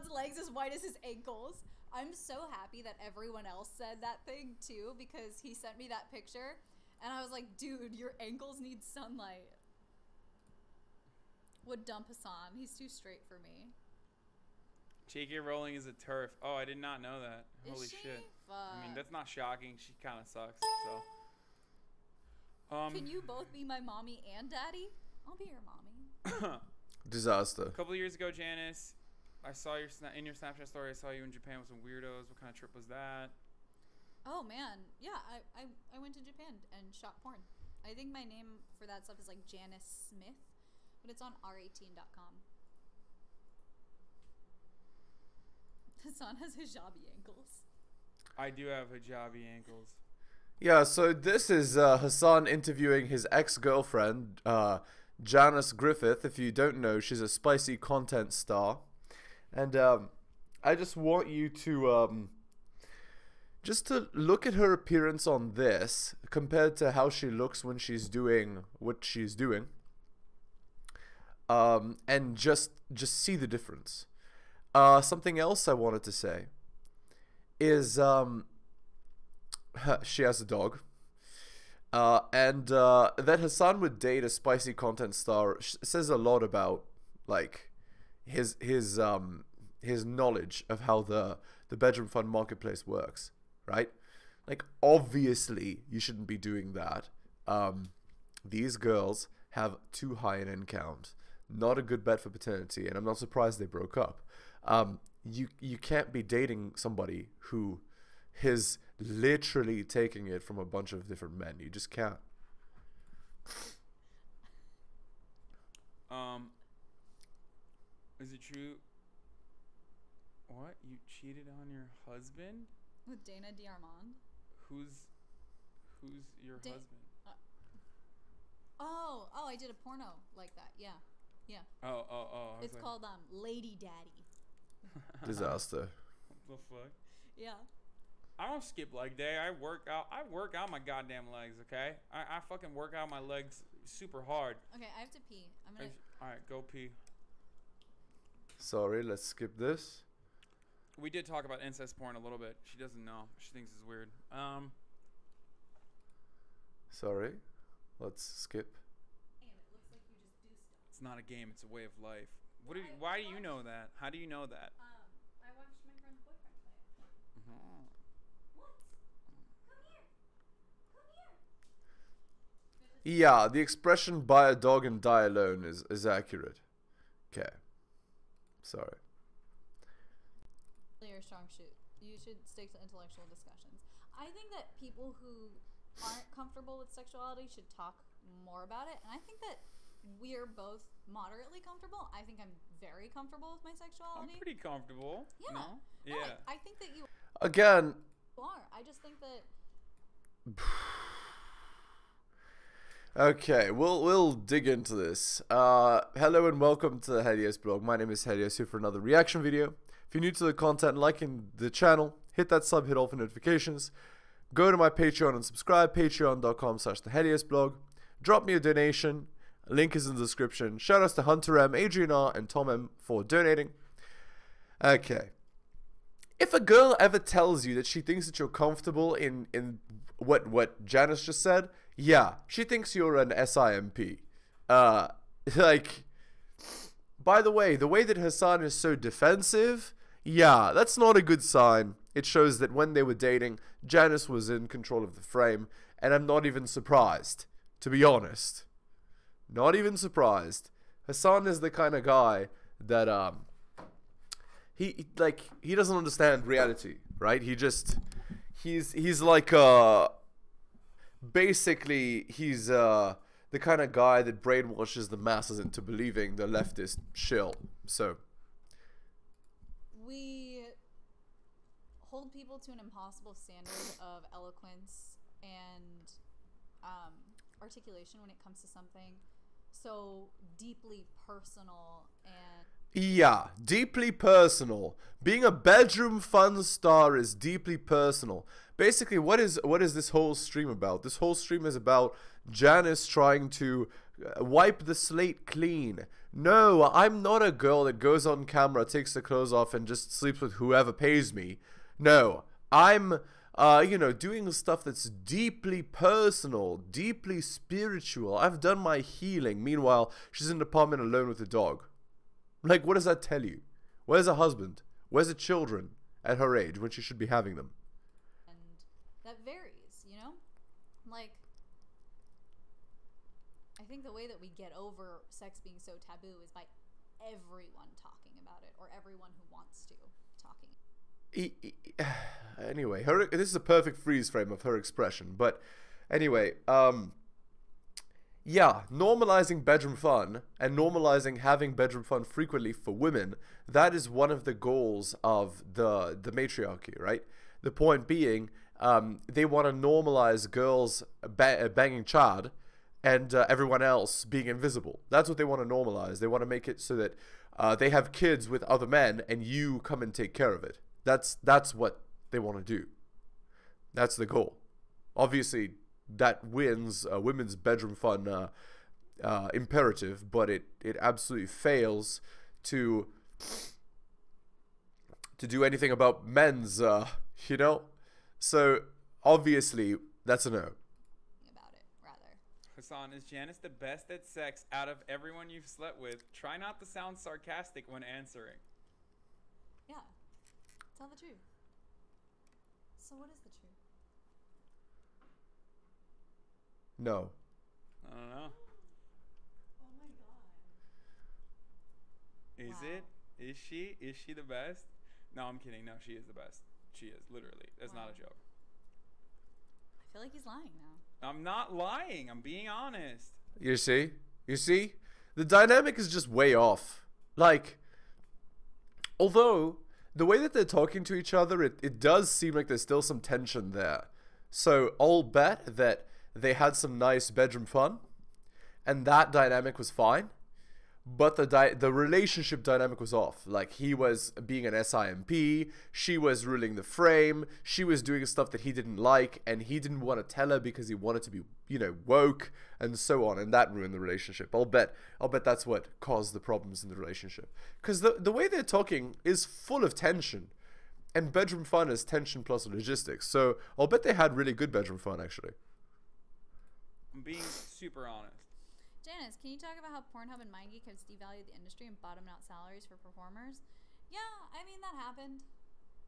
Hassan's legs as white as his ankles. I'm so happy that everyone else said that thing too, because he sent me that picture and I was like, dude, your ankles need sunlight. Would dump Hassan. He's too straight for me. J.K. Rowling is a turf. Oh, I did not know that. Holy she? shit. Fuck. I mean, that's not shocking. She kind of sucks, so. Can you both be my mommy and daddy? I'll be your mommy. Disaster. A couple of years ago, Janice, I saw your in your Snapchat story. I saw you in Japan with some weirdos. What kind of trip was that? Oh man, yeah, I went to Japan and shot porn. I think my name for that stuff is like Janice Smith, but it's on r18.com. Hassan has hijabi ankles. I do have hijabi ankles. Yeah, so this is Hassan interviewing his ex-girlfriend, Janice Griffith. If you don't know, she's a spicy content star. And I just want you to just to look at her appearance on this compared to how she looks when she's doing what she's doing. And just see the difference. Something else I wanted to say is she has a dog, and that Hassan would date a spicy content star says a lot about like his knowledge of how the bedroom fund marketplace works, right? Like, obviously you shouldn't be doing that. These girls have too high an end count. Not a good bet for paternity, and I'm not surprised they broke up. You can't be dating somebody who is literally taking it from a bunch of different men. You just can't. Is it true? What? You cheated on your husband? With Dana D'Armand? Who's your husband? Oh, I did a porno like that. Yeah. Yeah. Oh. It's like, called Lady Daddy. Disaster. What the fuck? Yeah. I don't skip leg day. I work out my goddamn legs, okay? I fucking work out my legs super hard. Okay, I have to pee. I'm gonna... Alright, go pee. Sorry, let's skip this. We did talk about incest porn a little bit. She doesn't know. She thinks it's weird. Sorry. Let's skip. Damn, it looks like you just do stuff. It's not a game, it's a way of life. Why do you know that? How do you know that? I watched my friend's boyfriend play it. Uh-huh. What? Come here. Come here. Yeah, the expression buy a dog and die alone is accurate. Okay. Sorry. You're a strong suit. You should stick to intellectual discussions. I think that people who aren't comfortable with sexuality should talk more about it. And I think that we're both moderately comfortable. I think I'm very comfortable with my sexuality. I'm pretty comfortable. Yeah. No? No, Yeah. I think that you Again. are. I just think that... Okay, we'll dig into this. Hello and welcome to the Helios blog. My name is Helios, here for another reaction video. If you're new to the content, liking the channel, hit that sub, hit all for notifications. Go to my Patreon and subscribe, patreon.com/theheliosblog. Drop me a donation. Link is in the description. Shout outs to Hunter M, Adrian R, and Tom M for donating. Okay. If a girl ever tells you that she thinks that you're comfortable in what Janice just said, yeah, she thinks you're an SIMP. Like, by the way that Hassan is so defensive, yeah, that's not a good sign. It shows that when they were dating, Janice was in control of the frame, and I'm not even surprised, to be honest. Not even surprised. Hassan is the kind of guy that, he doesn't understand reality, right? He's like, basically, he's, the kind of guy that brainwashes the masses into believing the leftist shill. So we hold people to an impossible standard of eloquence and articulation when it comes to something so deeply personal and... Yeah, deeply personal. Being a bedroom fun star is deeply personal. Basically, what is this whole stream about? This whole stream is about Janice trying to wipe the slate clean No, I'm not a girl that goes on camera, takes the clothes off, and just sleeps with whoever pays me. No, I'm, you know, doing stuff that's deeply personal, deeply spiritual. I've done my healing. Meanwhile, she's in the apartment alone with the dog. Like, what does that tell you? Where's her husband? Where's the children at her age when she should be having them? And that varies, you know? Like, I think the way that we get over sex being so taboo is by everyone talking about it, or everyone who wants to talking. Anyway, this is a perfect freeze frame of her expression. But anyway, yeah, normalizing bedroom fun and normalizing having bedroom fun frequently for women, that is one of the goals of the matriarchy, right? The point being, they want to normalize girls banging Chad and everyone else being invisible. That's what they want to normalize. They want to make it so that they have kids with other men and you come and take care of it. That's what they want to do. That's the goal. Obviously, that wins women's bedroom fun imperative, but it absolutely fails to do anything about men's, you know? So, obviously, that's a no. About it, rather. Hasan, is Janice the best at sex out of everyone you've slept with? Try not to sound sarcastic when answering. Yeah. Tell the truth. So what is the truth? No. I don't know. Oh my god. Is it? Is she? Is she the best? No, I'm kidding. No, she is the best. She is, literally. That's not a joke. I feel like he's lying now. I'm not lying. I'm being honest. You see? You see? The dynamic is just way off. Like, although the way that they're talking to each other, it does seem like there's still some tension there. So I'll bet that they had some nice bedroom fun, and that dynamic was fine. But the relationship dynamic was off. Like, he was being an SIMP, she was ruling the frame, she was doing stuff that he didn't like, and he didn't want to tell her because he wanted to be, you know, woke, and so on, and that ruined the relationship. I'll bet that's what caused the problems in the relationship. Because the way they're talking is full of tension, and bedroom fun is tension plus logistics. So I'll bet they had really good bedroom fun, actually. I'm being super honest. Janice, can you talk about how Pornhub and MindGeek have devalued the industry and bottomed out salaries for performers? Yeah, I mean, that happened.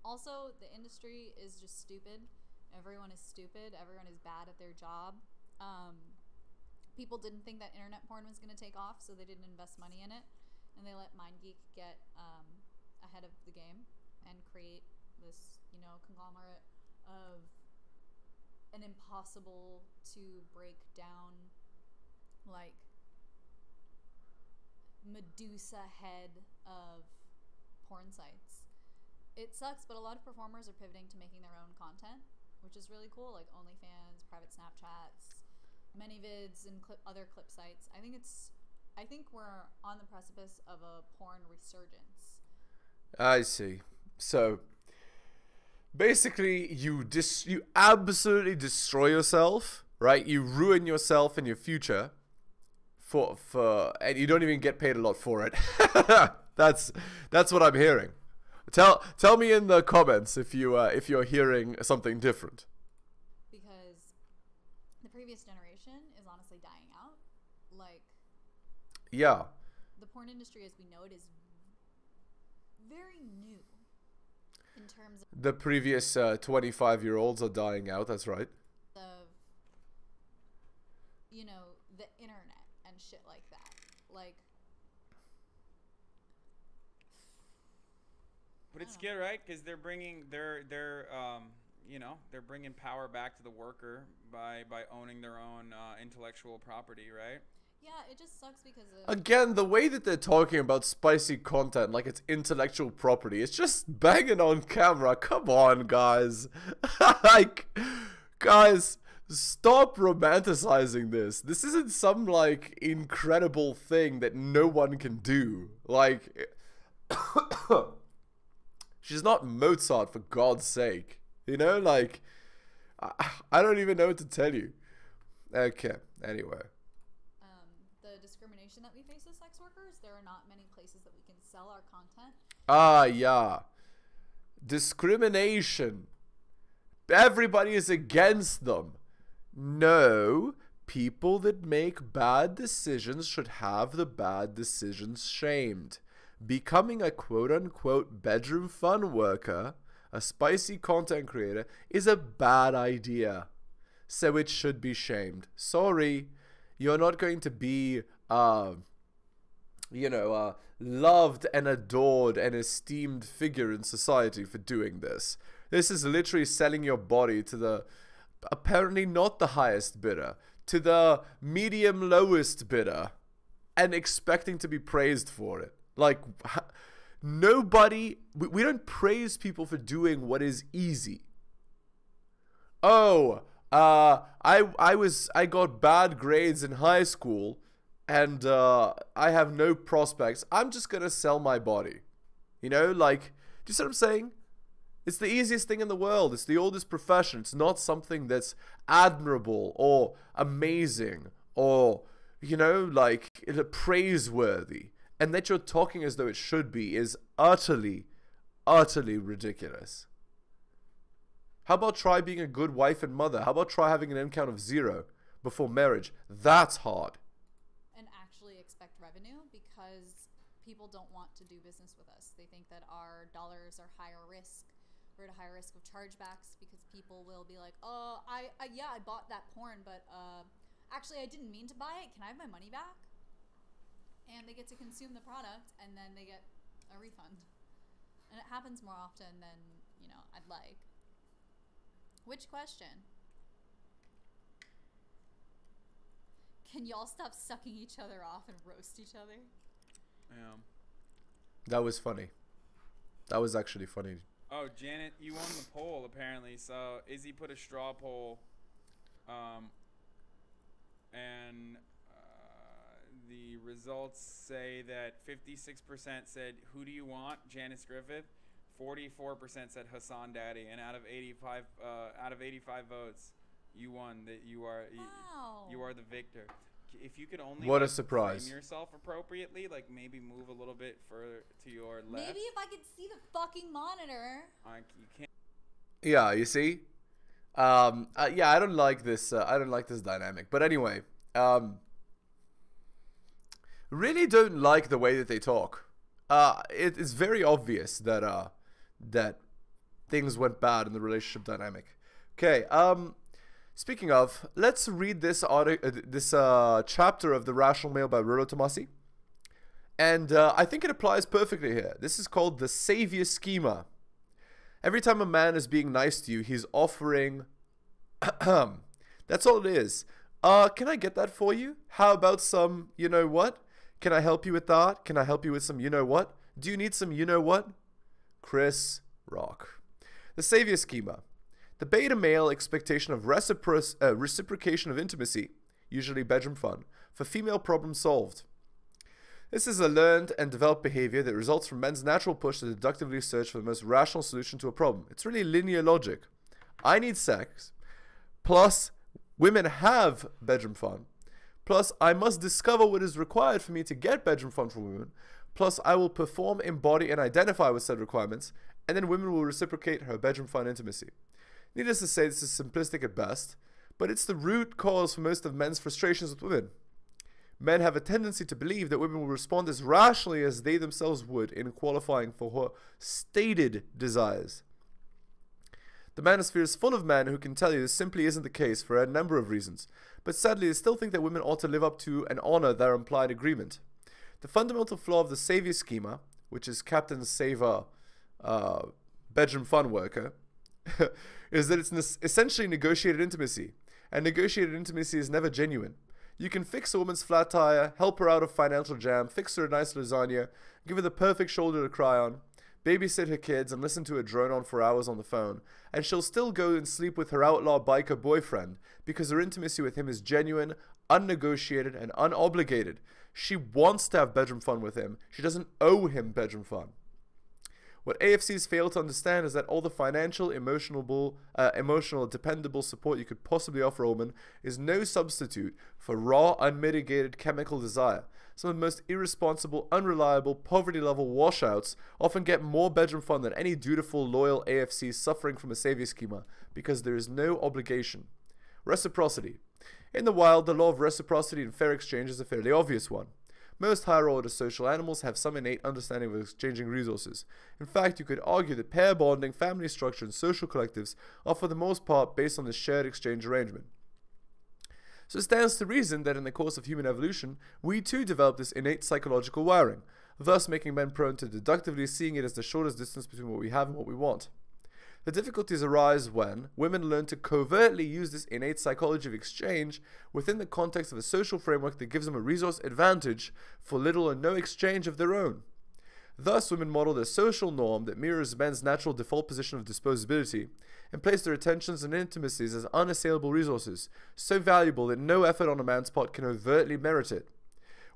Also, the industry is just stupid. Everyone is stupid. Everyone is bad at their job. People didn't think that internet porn was going to take off, so they didn't invest money in it. And they let MindGeek get ahead of the game and create this, you know, conglomerate of an impossible to break down, like, Medusa head of porn sites. It sucks, but a lot of performers are pivoting to making their own content, which is really cool, like OnlyFans, private Snapchats, ManyVids, and other clip sites. I think we're on the precipice of a porn resurgence. I see. So basically, you absolutely destroy yourself, right? You ruin yourself and your future and you don't even get paid a lot for it. That's what I'm hearing. Tell me in the comments if you're hearing something different. Because the previous generation is honestly dying out. Like, yeah, the porn industry as we know it is very new in terms of the previous 25-year-olds are dying out. That's right. You know, the internet and shit like that. Like, But it's good, right? Because they're bringing you know, they're bringing power back to the worker by owning their own intellectual property, right? yeah, it just sucks because of Again, the way that they're talking about spicy content like it's intellectual property, it's just banging on camera. Come on, guys. Like, guys, stop romanticizing this. This isn't some, like, incredible thing that no one can do. Like, she's not Mozart, for God's sake. You know, like, I don't even know what to tell you. Okay, anyway. the discrimination that we face as sex workers. There are not many places that we can sell our content. Ah, yeah. Discrimination. Everybody is against them. No, people that make bad decisions should have the bad decisions shamed. Becoming a quote-unquote bedroom fun worker, a spicy content creator, is a bad idea. So it should be shamed. Sorry, you're not going to be, loved and adored and esteemed figure in society for doing this. This is literally selling your body to the, apparently not the highest bidder, to the medium lowest bidder, and expecting to be praised for it. Like, nobody, we don't praise people for doing what is easy. Oh, I got bad grades in high school, and I have no prospects. I'm just gonna sell my body. You know, like, do you see what I'm saying? It's the easiest thing in the world. It's the oldest profession. It's not something that's admirable or amazing or, you know, like, praiseworthy. And that you're talking as though it should be is utterly, utterly ridiculous. How about try being a good wife and mother? How about try having an income of 0 before marriage? That's hard. And actually expect revenue, because people don't want to do business with us. They think that our dollars are higher risk. We're at a higher risk of chargebacks, because people will be like, oh, I bought that porn, but actually I didn't mean to buy it. Can I have my money back? And they get to consume the product, and then they get a refund. And it happens more often than, you know, I'd like. Which question? Can y'all stop sucking each other off and roast each other? Yeah. That was funny. That was actually funny. Oh, Janet, you won the poll apparently. So Izzy put a straw poll, and the results say that 56% said, "Who do you want?" Janice Griffith. 44% said HasanAbi, and out of 85 votes, you won. That you are Wow. you are the victor. If you could only What a surprise. frame yourself appropriately, like maybe move a little bit further to your left. Maybe if I could see the fucking monitor. You can't. Yeah, you see? Yeah, I don't like this. I don't like this dynamic. But anyway, really don't like the way that they talk. It is very obvious that that things went bad in the relationship dynamic. Okay. Speaking of, let's read this chapter of The Rational Male by Rollo Tomassi. And I think it applies perfectly here. This is called the savior schema. Every time a man is being nice to you, he's offering... That's all it is. Can I get that for you? How about some you know what? Can I help you with that? Can I help you with some you know what? Do you need some you know what? Chris Rock. The savior schema. The beta male expectation of reciprocation of intimacy, usually bedroom fun, for female problem solved. This is a learned and developed behavior that results from men's natural push to deductively search for the most rational solution to a problem. It's really linear logic. I need sex, plus women have bedroom fun, plus I must discover what is required for me to get bedroom fun from women, plus I will perform, embody, and identify with said requirements, and then women will reciprocate her bedroom fun intimacy. Needless to say, this is simplistic at best, but it's the root cause for most of men's frustrations with women. Men have a tendency to believe that women will respond as rationally as they themselves would in qualifying for her stated desires. The manosphere is full of men who can tell you this simply isn't the case for a number of reasons, but sadly they still think that women ought to live up to and honor their implied agreement. The fundamental flaw of the savior schema, which is Captain Saver, bedroom fun worker, is that it's essentially negotiated intimacy, and negotiated intimacy is never genuine. You can fix a woman's flat tire, help her out of financial jam, fix her a nice lasagna, give her the perfect shoulder to cry on, babysit her kids, and listen to her drone on for hours on the phone, and she'll still go and sleep with her outlaw biker boyfriend because her intimacy with him is genuine, unnegotiated, and unobligated. She wants to have bedroom fun with him. She doesn't owe him bedroom fun. What AFCs fail to understand is that all the financial, emotional, dependable support you could possibly offer a woman is no substitute for raw, unmitigated chemical desire. Some of the most irresponsible, unreliable, poverty-level washouts often get more bedroom fun than any dutiful, loyal AFC suffering from a savior schema, because there is no obligation. Reciprocity. In the wild, the law of reciprocity and fair exchange is a fairly obvious one. Most higher-order social animals have some innate understanding of exchanging resources. In fact, you could argue that pair bonding, family structure, and social collectives are for the most part based on this shared exchange arrangement. So it stands to reason that in the course of human evolution, we too develop this innate psychological wiring, thus making men prone to deductively seeing it as the shortest distance between what we have and what we want. The difficulties arise when women learn to covertly use this innate psychology of exchange within the context of a social framework that gives them a resource advantage for little or no exchange of their own. Thus, women model their social norm that mirrors men's natural default position of disposability and place their attentions and intimacies as unassailable resources, so valuable that no effort on a man's part can overtly merit it.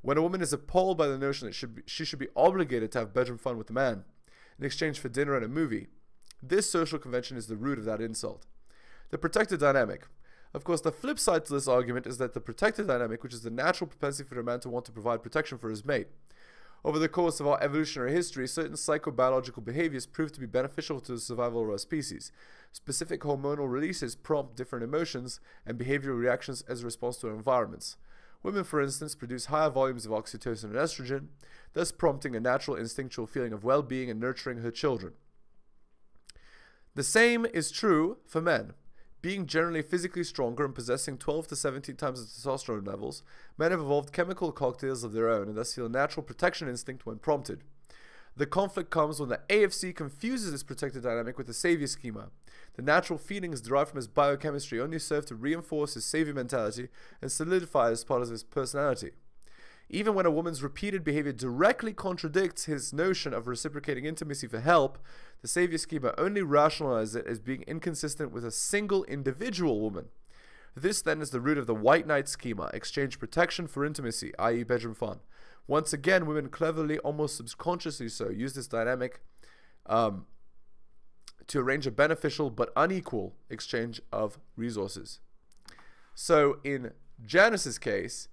When a woman is appalled by the notion that she should be obligated to have bedroom fun with a man in exchange for dinner and a movie, this social convention is the root of that insult. The protector dynamic. Of course, the flip side to this argument is that the protector dynamic, which is the natural propensity for a man to want to provide protection for his mate. Over the course of our evolutionary history, certain psychobiological behaviors prove to be beneficial to the survival of our species. Specific hormonal releases prompt different emotions and behavioral reactions as a response to our environments. Women, for instance, produce higher volumes of oxytocin and estrogen, thus prompting a natural instinctual feeling of well-being and nurturing her children. The same is true for men. Being generally physically stronger and possessing 12 to 17 times the testosterone levels, men have evolved chemical cocktails of their own and thus feel a natural protection instinct when prompted. The conflict comes when the AFC confuses this protective dynamic with the savior schema. The natural feelings derived from his biochemistry only serve to reinforce his savior mentality and solidify it as part of his personality. Even when a woman's repeated behavior directly contradicts his notion of reciprocating intimacy for help, the savior schema only rationalizes it as being inconsistent with a single individual woman. This then is the root of the white knight schema, exchange protection for intimacy, i.e. bedroom fun. Once again, women cleverly, almost subconsciously so, use this dynamic to arrange a beneficial but unequal exchange of resources. So in Janice's case,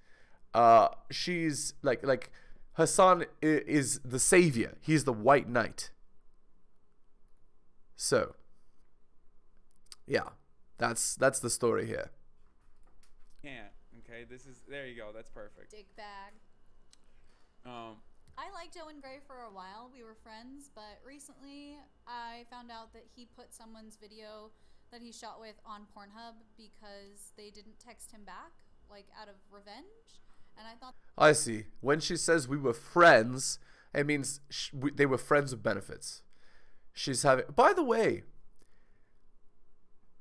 she's like Hasan is the savior. He's the white knight. So, yeah, that's the story here. Can't. Okay, there you go. That's perfect. Dick bag. I liked Owen Gray for a while. We were friends, but recently I found out that he put someone's video that he shot with on Pornhub because they didn't text him back, like out of revenge. And I thought, I see. When she says we were friends, it means they were friends with benefits. She's having. By the way,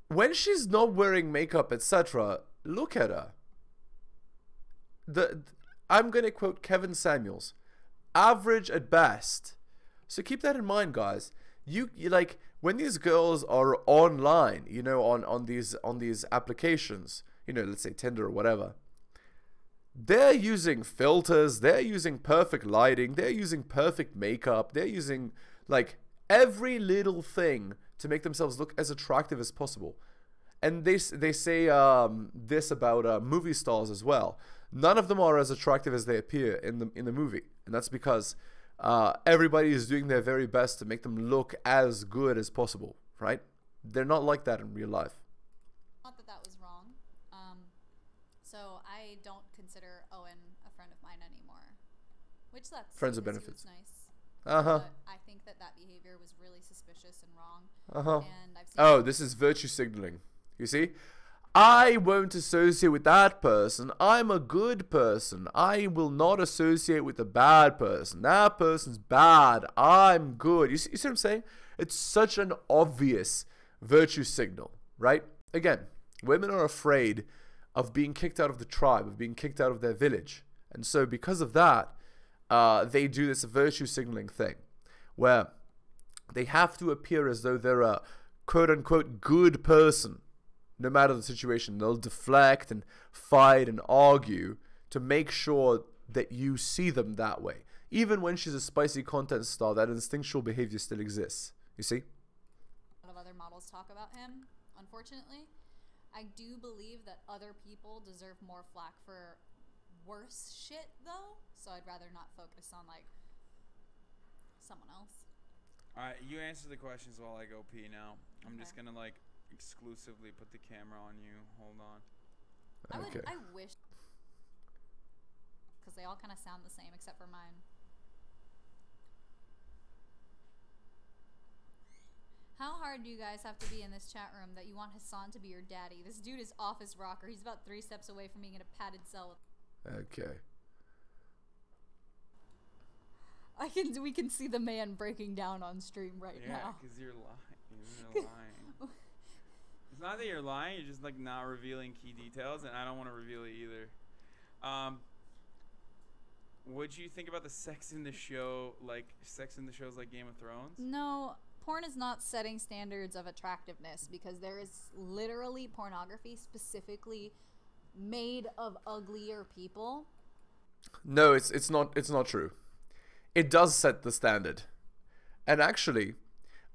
when she's not wearing makeup, etc., look at her. I'm gonna quote Kevin Samuels, average at best. So keep that in mind, guys. You like when these girls are online, you know, on these applications, you know, let's say Tinder or whatever. They're using filters, they're using perfect lighting, they're using perfect makeup, they're using like every little thing to make themselves look as attractive as possible. And they say this about movie stars as well. None of them are as attractive as they appear in the movie, and that's because everybody is doing their very best to make them look as good as possible, right? They're not like that in real life. Not that was wrong. So I don't consider Owen a friend of mine anymore, which sucks. Friends with benefits. Nice. But I think that behavior was really suspicious and wrong. And I've seen this is virtue signaling. You see? I won't associate with that person. I'm a good person. I will not associate with the bad person. That person's bad. I'm good. You see what I'm saying? It's such an obvious virtue signal, right? Again, women are afraid of being kicked out of the tribe, of being kicked out of their village. And so because of that, they do this virtue signaling thing where they have to appear as though they're a quote-unquote good person. No matter the situation, they'll deflect and fight and argue to make sure that you see them that way. Even when she's a spicy content star, that instinctual behavior still exists. You see? A lot of other models talk about him, unfortunately. I do believe that other people deserve more flack for worse shit, though. So I'd rather not focus on, like, someone else. Alright, you answer the questions while I go pee now. I'm Okay. just gonna, like, exclusively put the camera on you. Hold on. Okay. I wish, because they all kind of sound the same except for mine. How hard do you guys have to be in this chat room that you want Hasan to be your daddy? This dude is office rocker. He's about 3 steps away from being in a padded cell. Okay. We can see the man breaking down on stream right Yeah, now. because you're lying. You're lying. It's not that you're lying. You're just like not revealing key details, and I don't want to reveal it either. What'd you think about the sex in the show, like sex in the shows like Game of Thrones? No, porn is not setting standards of attractiveness because there is literally pornography specifically made of uglier people. No, it's not true. It does set the standard. And actually,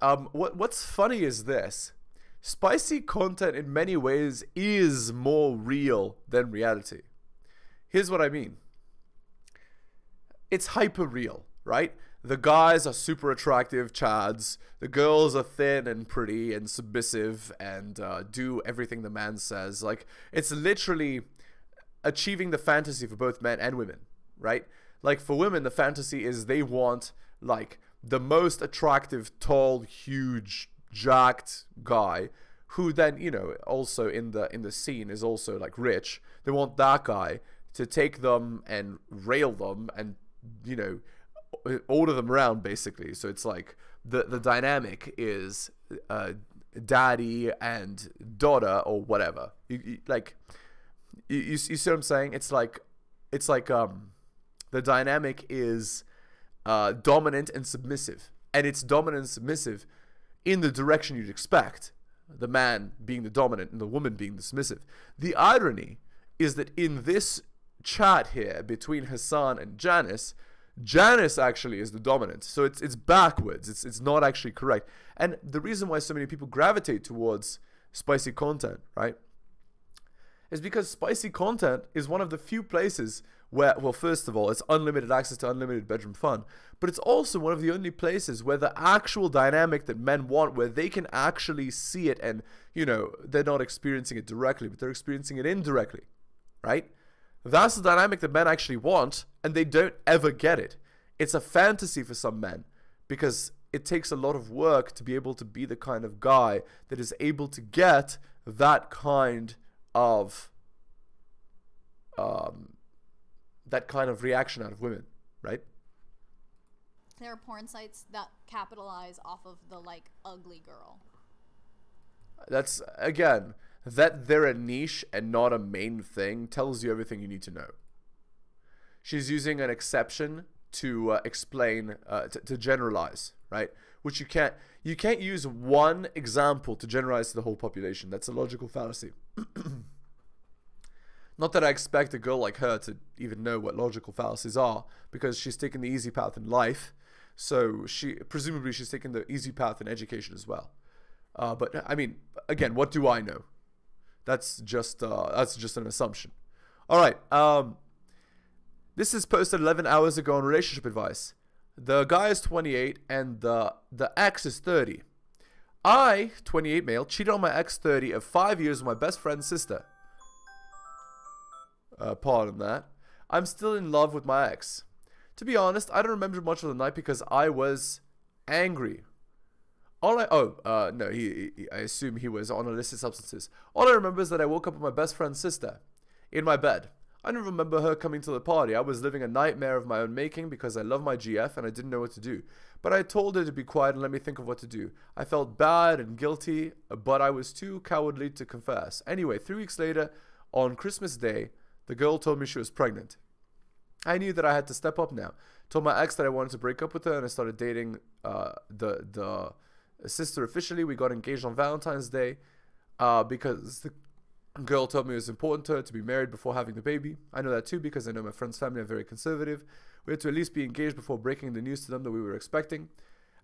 what's funny is this. Spicy content in many ways is more real than reality. Here's what I mean. It's hyper real, right? The guys are super attractive chads. The girls are thin and pretty and submissive and do everything the man says. Like, it's literally achieving the fantasy for both men and women, right? Like, for women, the fantasy is they want, like, the most attractive, tall, huge, jacked guy who then, you know, also in the scene is also, like, rich. They want that guy to take them and rail them and, you know, order them around, basically. So it's like the dynamic is daddy and daughter or whatever. You see what I'm saying? It's like the dynamic is dominant and submissive, and it's dominant and submissive in the direction you'd expect, the man being the dominant and the woman being the submissive. The irony is that in this chat here between Hasan and Janice actually is the dominant. So it's backwards. It's not actually correct. And the reason why so many people gravitate towards spicy content, right, is because spicy content is one of the few places where, well, first of all, it's unlimited access to unlimited bedroom fun, but it's also one of the only places where the actual dynamic that men want, where they can actually see it and, you know, they're not experiencing it directly, but they're experiencing it indirectly, right? That's the dynamic that men actually want, and they don't ever get it. It's a fantasy for some men because it takes a lot of work to be able to be the kind of guy that is able to get that kind of reaction out of women, right? There are porn sites that capitalize off of the, like, ugly girl. That's, again, that they're a niche and not a main thing tells you everything you need to know. She's using an exception to explain, to generalize, right? Which you can't use one example to generalize to the whole population. That's a logical fallacy. Not that I expect a girl like her to even know what logical fallacies are, because she's taken the easy path in life. So presumably she's taken the easy path in education as well. But I mean, again, what do I know? That's just an assumption. All right. This is posted 11 hours ago on relationship advice. The guy is 28 and the ex is 30. I, 28 male, cheated on my ex 30 of 5 years with my best friend's sister. Pardon that. I'm still in love with my ex. To be honest, I don't remember much of the night because I was angry. I assume he was on illicit substances. All I remember is that I woke up with my best friend's sister in my bed. I don't remember her coming to the party. I was living a nightmare of my own making because I love my GF and I didn't know what to do. But I told her to be quiet and let me think of what to do. I felt bad and guilty, but I was too cowardly to confess. Anyway, 3 weeks later, on Christmas Day, the girl told me she was pregnant. I knew that I had to step up now. Told my ex that I wanted to break up with her and I started dating the sister officially. We got engaged on Valentine's Day because Girl told me it was important to her to be married before having the baby. I know that too because I know my friend's family are very conservative. We had to at least be engaged before breaking the news to them that we were expecting.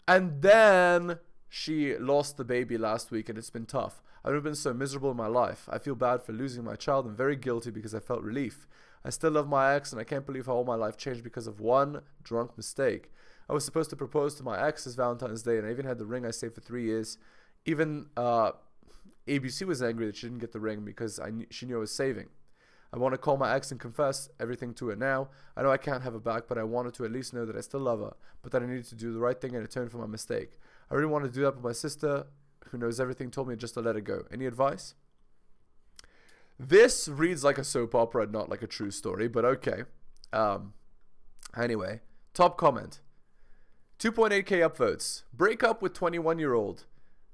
And then she lost the baby last week and it's been tough. I've never been so miserable in my life. I feel bad for losing my child and very guilty because I felt relief. I still love my ex and I can't believe how all my life changed because of one drunk mistake. I was supposed to propose to my ex this Valentine's Day and I even had the ring I saved for 3 years. Even ABC was angry that she didn't get the ring because she knew I was saving. I want to call my ex and confess everything to her now. I know I can't have her back, but I wanted to at least know that I still love her, but that I needed to do the right thing and atone for my mistake. I really want to do that, but my sister, who knows everything, told me just to let it go. Any advice? This reads like a soap opera, not like a true story, but okay. Anyway, top comment. 2.8k upvotes. Break up with 21-year-old.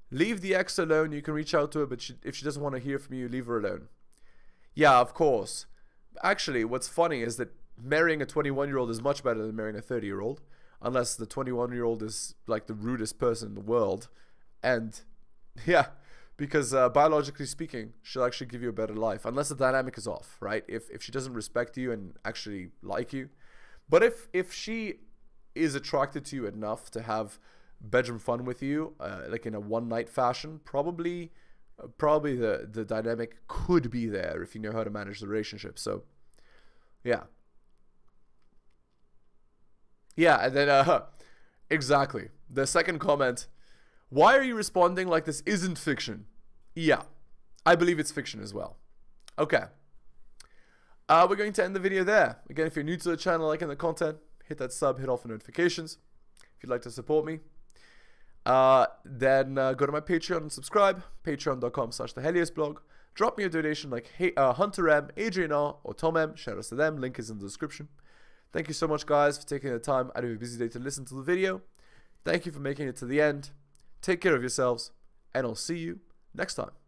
Leave the ex alone. You can reach out to her, but if she doesn't want to hear from you, leave her alone. Yeah, of course. Actually, what's funny is that marrying a 21-year-old is much better than marrying a 30-year-old. Unless the 21-year-old is like the rudest person in the world. And yeah, because biologically speaking, she'll actually give you a better life. Unless the dynamic is off, right? If she doesn't respect you and actually like you. But if she is attracted to you enough to have bedroom fun with you, like in a one-night fashion, probably the dynamic could be there if you know how to manage the relationship. So yeah, and then exactly, the second comment, why are you responding like this isn't fiction? Yeah, I believe it's fiction as well. Okay, we're going to end the video there. Again, if you're new to the channel, liking the content, hit that sub, hit all for notifications. If you'd like to support me, then go to my Patreon and subscribe, patreon.com/theheliosblog. Drop me a donation like Hunter M, Adrian R, or Tom M. Shout out to them. Link is in the description. Thank you so much, guys, for taking the time out of your busy day to listen to the video. Thank you for making it to the end. Take care of yourselves, and I'll see you next time.